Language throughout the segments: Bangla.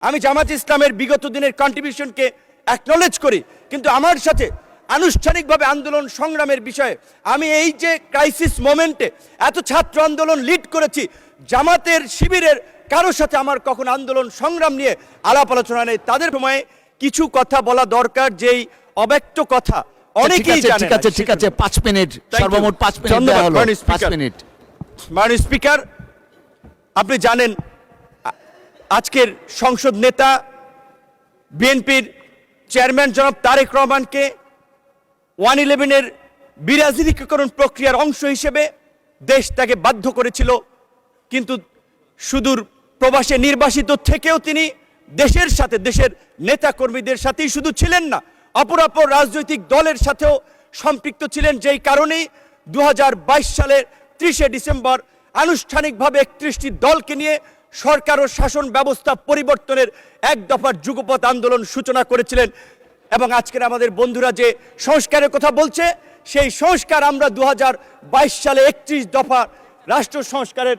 আমি জামাত ইসলামের বিগত দিনের কন্ট্রিবিউশনকে অ্যাকনলেজ করি, কিন্তু আমার সাথে আনুষ্ঠানিকভাবে আন্দোলন সংগ্রামের বিষয়ে আমি এই যে ক্রাইসিস মোমেন্টে এত ছাত্র আন্দোলন লিড করেছি, জামাতের শিবিরের কারোর সাথে আমার কখন আন্দোলন সংগ্রাম নিয়ে আলাপ আলোচনা নেই। তাদের সময়ে কিছু কথা বলা দরকার, যেই অব্যক্ত কথা অনেকেই জানে। ঠিক আছে 5 মিনিট, সর্বমোট 5 মিনিট দেওয়া হলো। 5 মিনিট। মাননীয় স্পিকার, আপনি জানেন আজকের সংসদ নেতা বিএনপির চেয়ারম্যান জনাব তারেক রহমানকে 111-এর বিরাজনীতিকরণ প্রক্রিয়ার অংশ হিসেবে দেশ তাকে বাধ্য করেছিল, কিন্তু সুদূর প্রবাসে নির্বাসিত থেকেও তিনি দেশের সাথে, দেশের নেতা কর্মীদের সাথেই শুধু ছিলেন না, অপরাপর রাজনৈতিক দলের সাথেও সম্পৃক্ত ছিলেন। যেই কারণেই 2022 সালের 30শে ডিসেম্বর আনুষ্ঠানিকভাবে 31টি দলকে নিয়ে সরকার ও শাসন ব্যবস্থা পরিবর্তনের এক দফার যুগপৎ আন্দোলন সূচনা করেছিলেন। এবং আজকের আমাদের বন্ধুরা যে সংস্কারের কথা বলছে, সেই সংস্কার আমরা 2022 সালে 31 দফা রাষ্ট্র সংস্কারের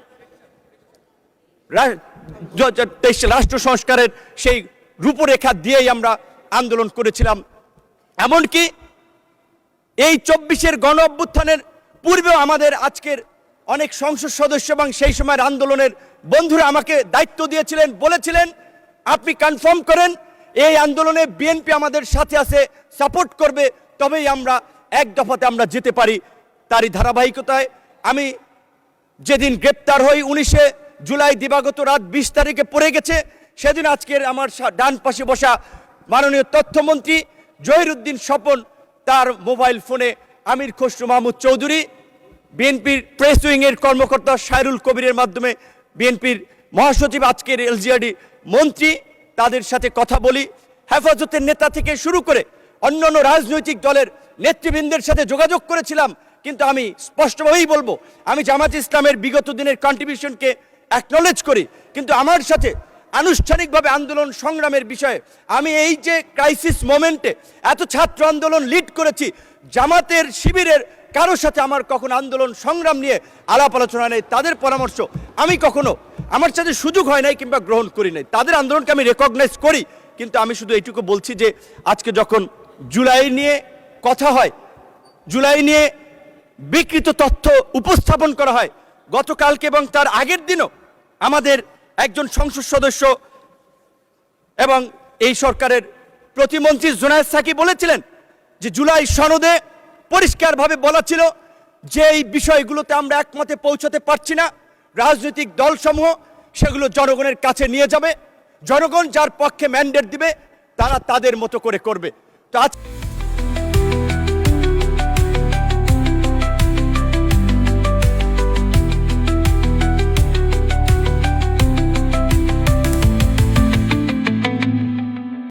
রাষ্ট্র সংস্কারের সেই রূপরেখা দিয়েই আমরা আন্দোলন করেছিলাম। এমনকি এই 24-এর গণ অভ্যুত্থানের পূর্বেও আমাদের আজকের অনেক সংসদ সদস্য এবং সেই সময়ের আন্দোলনের বন্ধুরা আমাকে দায়িত্ব দিয়েছিলেন, বলেছিলেন আপনি কনফার্ম করেন এই আন্দোলনে বিএনপি আমাদের সাথে আছে, সাপোর্ট করবে, তবেই আমরা এক দফাতে আমরা যেতে পারি। তারই ধারাবাহিকতায় আমি যেদিন গ্রেপ্তার হই 19শে জুলাই দিবাগত রাত 20 তারিখে পড়ে গেছে, সেদিন আজকের আমার ডান পাশে বসা মাননীয় তথ্যমন্ত্রী জহিরুদ্দিন স্বপন তার মোবাইল ফোনে আমির খসরু মাহমুদ চৌধুরী, বিএনপির প্রেস উইংয়ের কর্মকর্তা সাইরুল কবিরের মাধ্যমে বিএনপির মহাসচিব, আজকের এলজিআরডি মন্ত্রী, তাদের সাথে কথা বলি। হেফাজতের নেতা থেকে শুরু করে অন্যান্য রাজনৈতিক দলের নেতৃবৃন্দের সাথে যোগাযোগ করেছিলাম। কিন্তু আমি স্পষ্টভাবেই বলবো, আমি জামাত ইসলামের বিগত দিনের কন্ট্রিবিউশনকে অ্যাকনলেজ করি, কিন্তু আমার সাথে আনুষ্ঠানিকভাবে আন্দোলন সংগ্রামের বিষয়ে আমি এই যে ক্রাইসিস মোমেন্টে এত ছাত্র আন্দোলন লিড করেছি, জামাতের শিবিরের কারোর সাথে আমার কখনো আন্দোলন সংগ্রাম নিয়ে আলাপ আলোচনা নেই। তাদের পরামর্শ আমি কখনো আমার সাথে সুযোগ হয় নাই কিংবা গ্রহণ করি নাই। তাদের আন্দোলনকে আমি রেকগনাইজ করি, কিন্তু আমি শুধু এইটুকু বলছি যে আজকে যখন জুলাই নিয়ে কথা হয়, জুলাই নিয়ে বিকৃত তথ্য উপস্থাপন করা হয়, গতকালকে এবং তার আগের দিনও আমাদের একজন সংসদ সদস্য এবং এই সরকারের প্রতিমন্ত্রী জুনায়েদ সাকি বলেছিলেন যে জুলাই সনদে পরিষ্কারভাবে বলা ছিল যে এই বিষয়গুলোতে আমরা একমতে পৌঁছাতে পারছি না, রাজনৈতিক দলসমূহ সেগুলো জনগণের কাছে নিয়ে যাবে, জনগণ যার পক্ষে ম্যান্ডেট দিবে তারা তাদের মতো করে করবে। তো আজ